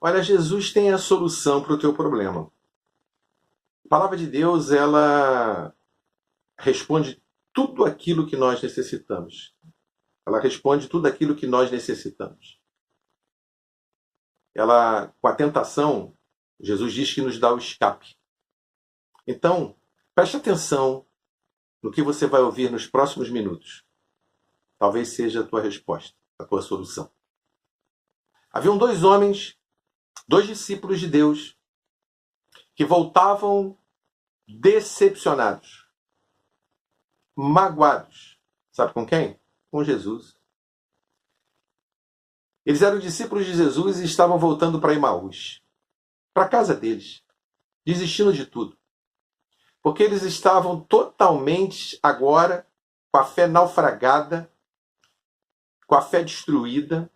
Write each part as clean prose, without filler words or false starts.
Olha, Jesus tem a solução para o teu problema. A palavra de Deus, ela responde tudo aquilo que nós necessitamos. Ela responde tudo aquilo que nós necessitamos. Ela, com a tentação, Jesus diz que nos dá o escape. Então, preste atenção no que você vai ouvir nos próximos minutos. Talvez seja a tua resposta, a tua solução. Haviam dois homens, dois discípulos de Deus, que voltavam decepcionados, magoados. Sabe com quem? Com Jesus. Eles eram discípulos de Jesus e estavam voltando para Emaús, para a casa deles, desistindo de tudo. Porque eles estavam totalmente agora com a fé naufragada, com a fé destruída,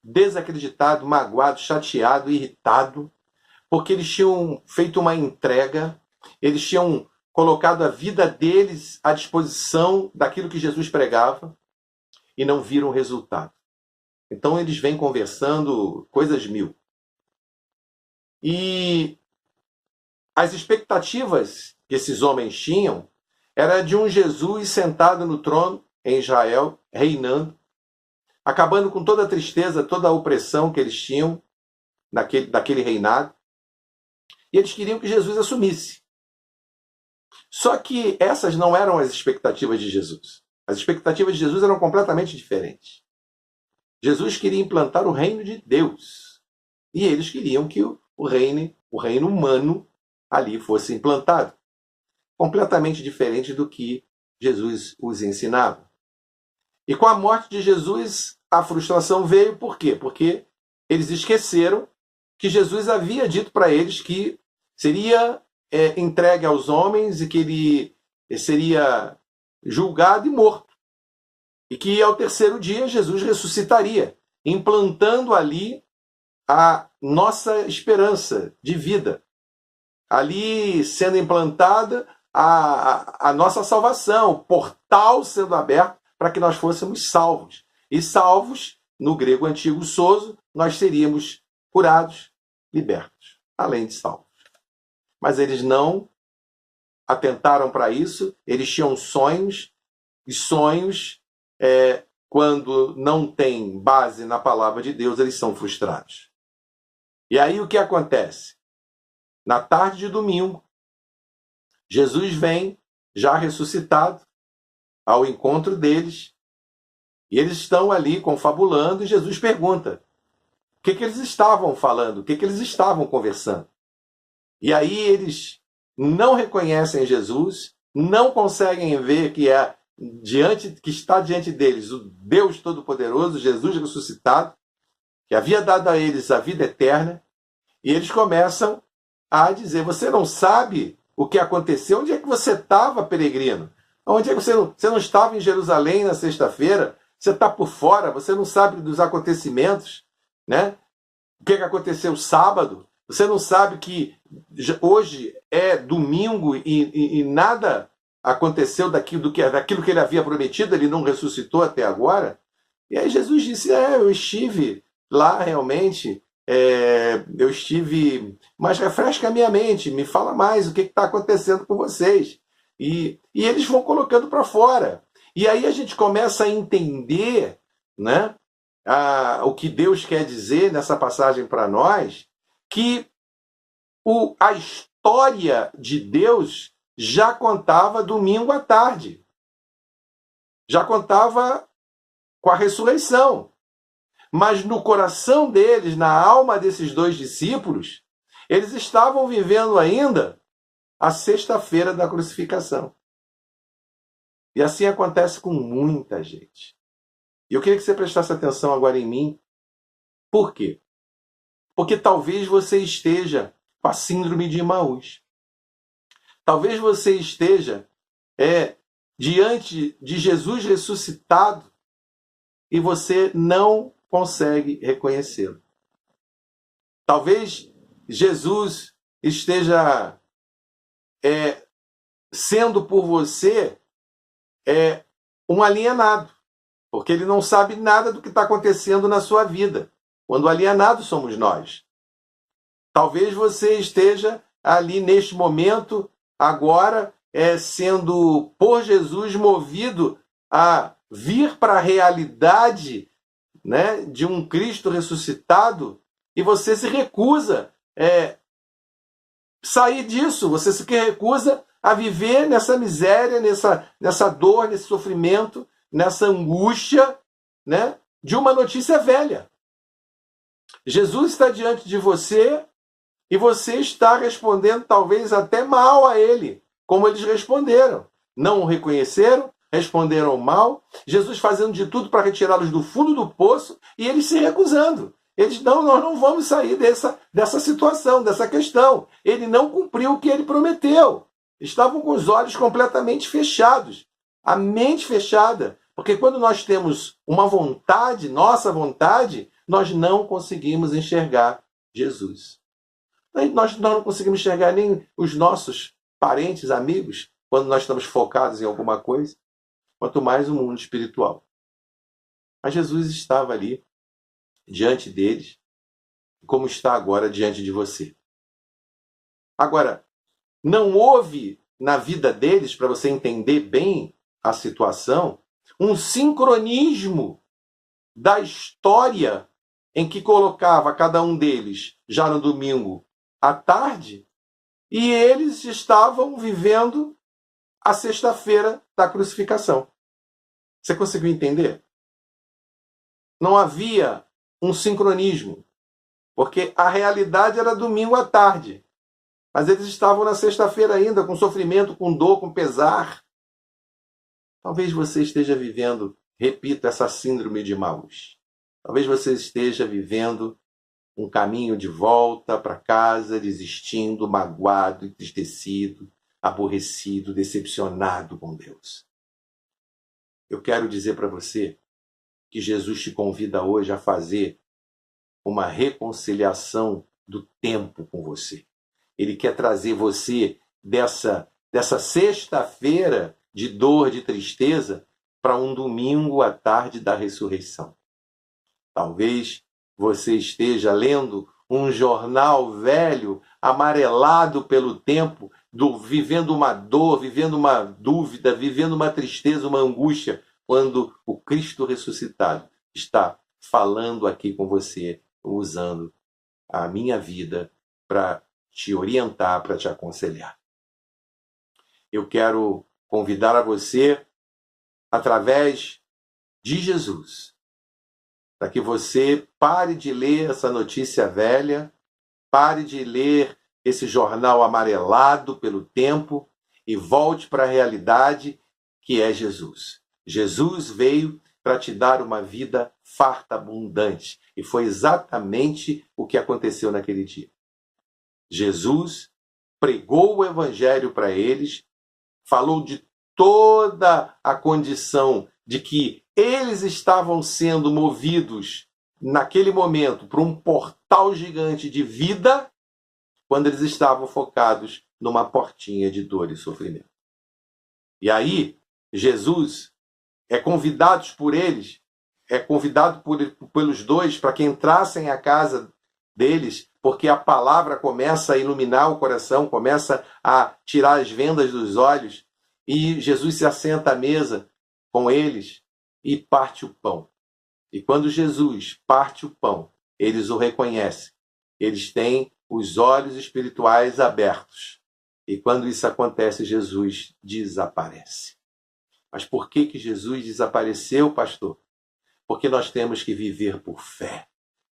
desacreditado, magoado, chateado, irritado, porque eles tinham feito uma entrega, eles tinham colocado a vida deles à disposição daquilo que Jesus pregava e não viram o resultado. Então eles vêm conversando coisas mil. E as expectativas que esses homens tinham era de um Jesus sentado no trono em Israel, reinando, acabando com toda a tristeza, toda a opressão que eles tinham daquele reinado. E eles queriam que Jesus assumisse. Só que essas não eram as expectativas de Jesus. As expectativas de Jesus eram completamente diferentes. Jesus queria implantar o reino de Deus. E eles queriam que o reino humano ali fosse implantado. Completamente diferente do que Jesus os ensinava. E com a morte de Jesus, a frustração veio por quê? Porque eles esqueceram que Jesus havia dito para eles que seria entregue aos homens e que ele seria julgado e morto. E que ao terceiro dia Jesus ressuscitaria, implantando ali a nossa esperança de vida. Ali sendo implantada a nossa salvação, o portal sendo aberto para que nós fôssemos salvos. E salvos, no grego antigo sozo, nós seríamos curados, libertos, além de salvos. Mas eles não atentaram para isso, eles tinham sonhos, e sonhos, quando não tem base na palavra de Deus, eles são frustrados. E aí o que acontece? Na tarde de domingo, Jesus vem, já ressuscitado, ao encontro deles, e eles estão ali confabulando, e Jesus pergunta o que eles estavam falando, o que eles estavam conversando. E aí eles não reconhecem Jesus, não conseguem ver que está diante deles o Deus Todo-Poderoso, Jesus ressuscitado, que havia dado a eles a vida eterna, e eles começam a dizer: você não sabe o que aconteceu? Onde é que você estava, peregrino? Onde é que você não estava em Jerusalém na sexta-feira? Você está por fora, você não sabe dos acontecimentos, né? O que aconteceu sábado? Você não sabe que hoje é domingo e nada aconteceu daquilo que ele havia prometido, ele não ressuscitou até agora? E aí Jesus disse: eu estive lá realmente, eu estive, mas refresca a minha mente, me fala mais o que está acontecendo com vocês. E eles vão colocando para fora. E aí a gente começa a entender, né, o que Deus quer dizer nessa passagem para nós, que a história de Deus já contava domingo à tarde. Já contava com a ressurreição. Mas no coração deles, na alma desses dois discípulos, eles estavam vivendo ainda a sexta-feira da crucificação. E assim acontece com muita gente. E eu queria que você prestasse atenção agora em mim. Por quê? Porque talvez você esteja com a síndrome de Emaús. Talvez você esteja diante de Jesus ressuscitado e você não consegue reconhecê-lo. Talvez Jesus esteja sendo por você um alienado, porque ele não sabe nada do que está acontecendo na sua vida. Quando alienado somos nós. Talvez você esteja ali neste momento, agora, sendo por Jesus movido a vir para a realidade, né, de um Cristo ressuscitado, e você se recusa sair disso, você se recusa a viver nessa miséria, nessa dor, nesse sofrimento, nessa angústia, né, de uma notícia velha. Jesus está diante de você e você está respondendo talvez até mal a ele, como eles responderam. Não o reconheceram, responderam mal, Jesus fazendo de tudo para retirá-los do fundo do poço e eles se recusando. Eles, não, nós não vamos sair dessa situação, dessa questão. Ele não cumpriu o que ele prometeu. Estavam com os olhos completamente fechados, a mente fechada. Porque quando nós temos uma vontade, nossa vontade, nós não conseguimos enxergar Jesus. Nós não conseguimos enxergar nem os nossos parentes, amigos, quando nós estamos focados em alguma coisa, quanto mais o mundo espiritual. Mas Jesus estava ali, diante deles, como está agora diante de você. Agora, não houve na vida deles, para você entender bem a situação, um sincronismo da história em que colocava cada um deles já no domingo à tarde e eles estavam vivendo a sexta-feira da crucificação. Você conseguiu entender? Não havia um sincronismo, porque a realidade era domingo à tarde, mas eles estavam na sexta-feira ainda, com sofrimento, com dor, com pesar. Talvez você esteja vivendo, repito, essa síndrome de Emaús. Talvez você esteja vivendo um caminho de volta para casa, desistindo, magoado, entristecido, aborrecido, decepcionado com Deus. Eu quero dizer para você que Jesus te convida hoje a fazer uma reconciliação do tempo com você. Ele quer trazer você dessa sexta-feira de dor, de tristeza, para um domingo à tarde da ressurreição. Talvez você esteja lendo um jornal velho, amarelado pelo tempo, vivendo uma dor, vivendo uma dúvida, vivendo uma tristeza, uma angústia, quando o Cristo ressuscitado está falando aqui com você, usando a minha vida para te orientar, para te aconselhar. Eu quero convidar a você, através de Jesus, para que você pare de ler essa notícia velha, pare de ler esse jornal amarelado pelo tempo e volte para a realidade que é Jesus. Jesus veio para te dar uma vida farta, abundante. E foi exatamente o que aconteceu naquele dia. Jesus pregou o evangelho para eles, falou de toda a condição de que eles estavam sendo movidos naquele momento para um portal gigante de vida, quando eles estavam focados numa portinha de dor e sofrimento. E aí, Jesus é convidado por eles, é convidado pelos dois para que entrassem à casa deles, porque a palavra começa a iluminar o coração, começa a tirar as vendas dos olhos, e Jesus se assenta à mesa com eles e parte o pão. E quando Jesus parte o pão, eles o reconhecem. Eles têm os olhos espirituais abertos. E quando isso acontece, Jesus desaparece. Mas por que Jesus desapareceu, pastor? Porque nós temos que viver por fé.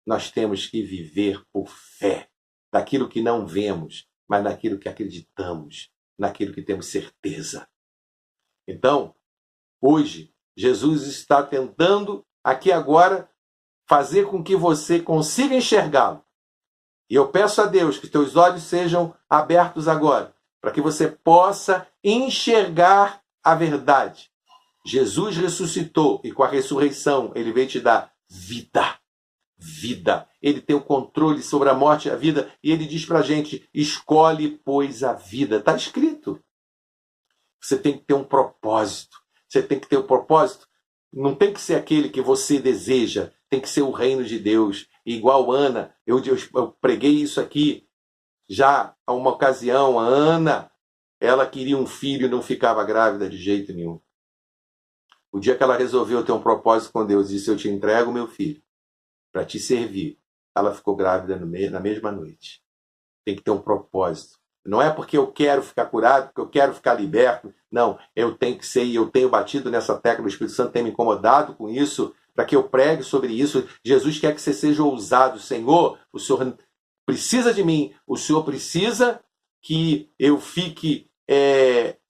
Nós temos que viver por fé. Daquilo que não vemos, mas daquilo que acreditamos, naquilo que temos certeza. Então, hoje, Jesus está tentando, aqui agora, fazer com que você consiga enxergá-lo. E eu peço a Deus que teus olhos sejam abertos agora, para que você possa enxergar a verdade. Jesus ressuscitou e com a ressurreição ele veio te dar vida. Vida. Ele tem o controle sobre a morte e a vida e ele diz para a gente, escolhe, pois, a vida. Está escrito. Você tem que ter um propósito. Você tem que ter um propósito. Não tem que ser aquele que você deseja. Tem que ser o reino de Deus. E igual Ana, eu preguei isso aqui Já a uma ocasião, a Ana, ela queria um filho e não ficava grávida de jeito nenhum. O dia que ela resolveu ter um propósito com Deus, disse: eu te entrego meu filho para te servir. Ela ficou grávida na mesma noite. Tem que ter um propósito. Não é porque eu quero ficar curado, porque eu quero ficar liberto. Não, eu tenho que ser, e eu tenho batido nessa tecla, o Espírito Santo tem me incomodado com isso, para que eu pregue sobre isso. Jesus quer que você seja ousado. Senhor, o Senhor precisa de mim, o Senhor precisa que eu fique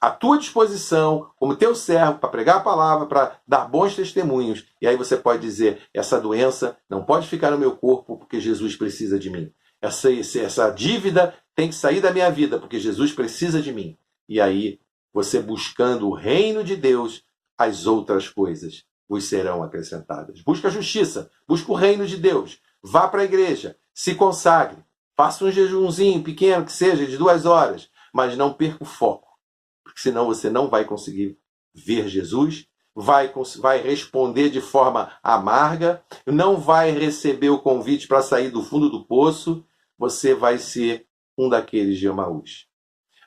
à tua disposição, como teu servo, para pregar a palavra, para dar bons testemunhos. E aí você pode dizer: essa doença não pode ficar no meu corpo, porque Jesus precisa de mim. Essa dívida tem que sair da minha vida, porque Jesus precisa de mim. E aí, você buscando o reino de Deus, as outras coisas vos serão acrescentadas. Busca a justiça, busca o reino de Deus. Vá para a igreja, se consagre, faça um jejumzinho pequeno, que seja de 2 horas, mas não perca o foco, porque senão você não vai conseguir ver Jesus, vai responder de forma amarga, não vai receber o convite para sair do fundo do poço, você vai ser um daqueles de Emaús.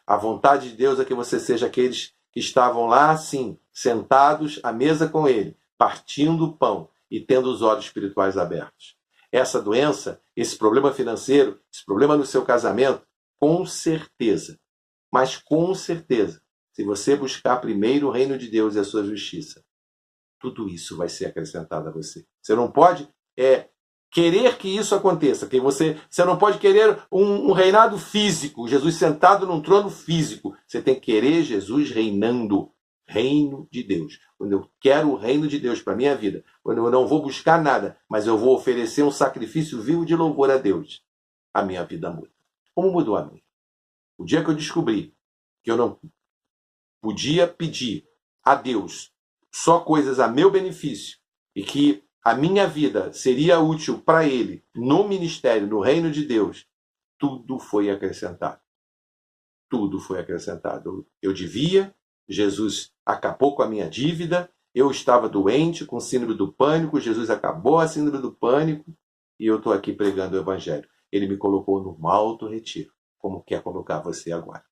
A vontade de Deus é que você seja aqueles que estavam lá, assim, sentados à mesa com ele, partindo o pão e tendo os olhos espirituais abertos. Essa doença, esse problema financeiro, esse problema no seu casamento, com certeza, mas com certeza, se você buscar primeiro o reino de Deus e a sua justiça, tudo isso vai ser acrescentado a você. Você não pode querer que isso aconteça. Você não pode querer um reinado físico, Jesus sentado num trono físico. Você tem que querer Jesus reinando. Reino de Deus. Quando eu quero o reino de Deus para a minha vida, quando eu não vou buscar nada, mas eu vou oferecer um sacrifício vivo de louvor a Deus, a minha vida muda. Como mudou a minha? O dia que eu descobri que eu não podia pedir a Deus só coisas a meu benefício e que a minha vida seria útil para Ele no ministério, no reino de Deus, tudo foi acrescentado. Tudo foi acrescentado. Eu devia, Jesus acabou com a minha dívida, eu estava doente com síndrome do pânico, Jesus acabou a síndrome do pânico e eu estou aqui pregando o Evangelho. Ele me colocou no alto retiro, como quer colocar você agora.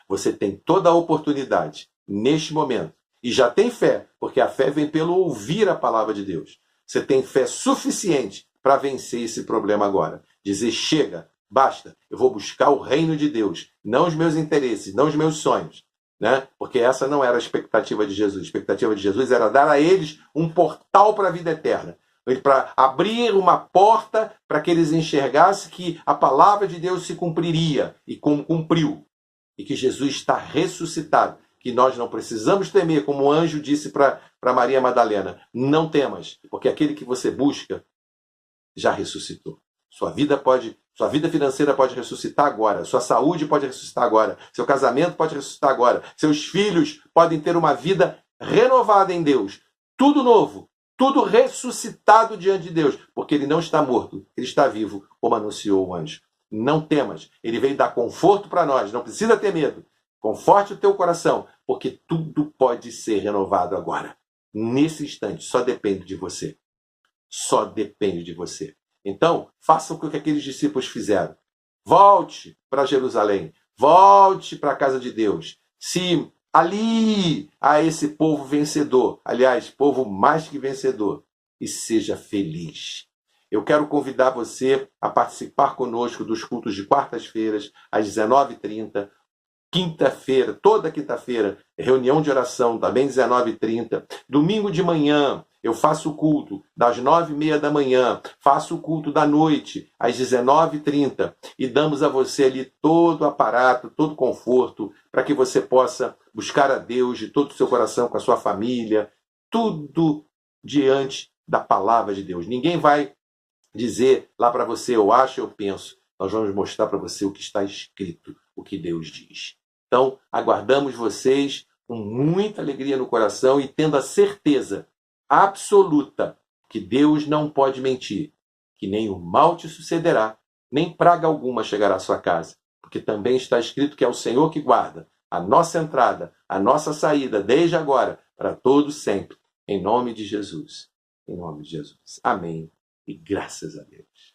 Você tem toda a oportunidade, neste momento, e já tem fé, porque a fé vem pelo ouvir a palavra de Deus. Você tem fé suficiente para vencer esse problema agora. Dizer: chega, basta, eu vou buscar o reino de Deus, não os meus interesses, não os meus sonhos. Né? Porque essa não era a expectativa de Jesus. A expectativa de Jesus era dar a eles um portal para a vida eterna. Para abrir uma porta para que eles enxergassem que a palavra de Deus se cumpriria, e como cumpriu. E que Jesus está ressuscitado, que nós não precisamos temer, como o anjo disse para Maria Madalena: não temas, porque aquele que você busca já ressuscitou. Sua vida financeira pode ressuscitar agora, sua saúde pode ressuscitar agora, seu casamento pode ressuscitar agora, seus filhos podem ter uma vida renovada em Deus, tudo novo, tudo ressuscitado diante de Deus, porque ele não está morto, ele está vivo, como anunciou o anjo. Não temas, ele veio dar conforto para nós, não precisa ter medo. Conforte o teu coração, porque tudo pode ser renovado agora. Nesse instante, só depende de você. Só depende de você. Então, faça o que aqueles discípulos fizeram. Volte para Jerusalém, volte para a casa de Deus. Se alie a esse povo vencedor, aliás, povo mais que vencedor, e seja feliz. Eu quero convidar você a participar conosco dos cultos de quartas-feiras, às 19h30, quinta-feira, toda quinta-feira, reunião de oração, também 19h30. Domingo de manhã, eu faço o culto das 9h30 da manhã, faço o culto da noite, às 19h30, e damos a você ali todo o aparato, todo o conforto, para que você possa buscar a Deus de todo o seu coração, com a sua família, tudo diante da palavra de Deus. Ninguém vai dizer lá para você: eu acho, eu penso. Nós vamos mostrar para você o que está escrito, o que Deus diz. Então, aguardamos vocês com muita alegria no coração e tendo a certeza absoluta que Deus não pode mentir, que nem o mal te sucederá, nem praga alguma chegará à sua casa, porque também está escrito que é o Senhor que guarda a nossa entrada, a nossa saída, desde agora, para todos sempre, em nome de Jesus. Em nome de Jesus. Amém. E graças a Deus.